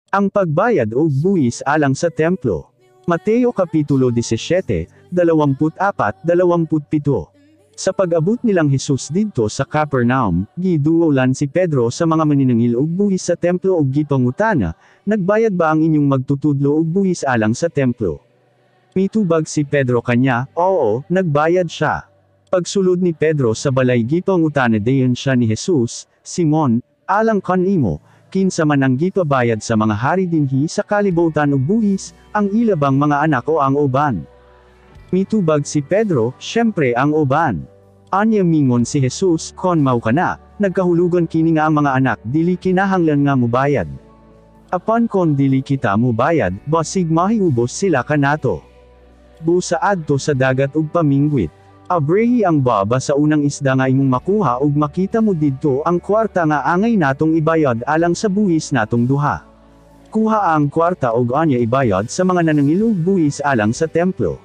Ang pagbayad o buwis alang sa templo. Mateo Kapitulo 17, 24-27. Sa pag-abot nilang Hesus didto sa Capernaum, giduolan si Pedro sa mga maninangil og buhis sa templo ug gipangutana, nagbayad ba ang inyong magtutudlo og buhis alang sa templo? Mitubag si Pedro kanya, oo, nagbayad siya. Pagsulod ni Pedro sa balay gipangutana dayon siya ni Hesus, Simon, alang kanimo, kinsa man ang gipabayad sa mga hari dinhi sa kalibutan og buhis, ang ilabang mga anak o ang uban? Mitubag si Pedro, syempre ang uban. Anya mingon si Hesus, kon mao kana, nagkahulugan kini nga ang mga anak dili kinahanglan nga mobayad. Apan kon dili kita mobayad, basig mahiubos sila kanato. Busa adto sa dagat ug pamingwit. Abrehi ang baba sa unang isda nga imong makuha ug makita mo didto ang kwarta nga angay natong ibayad alang sa buhis natong duha. Kuha ang kwarta ug anya ibayad sa mga nanangil og buhis alang sa templo.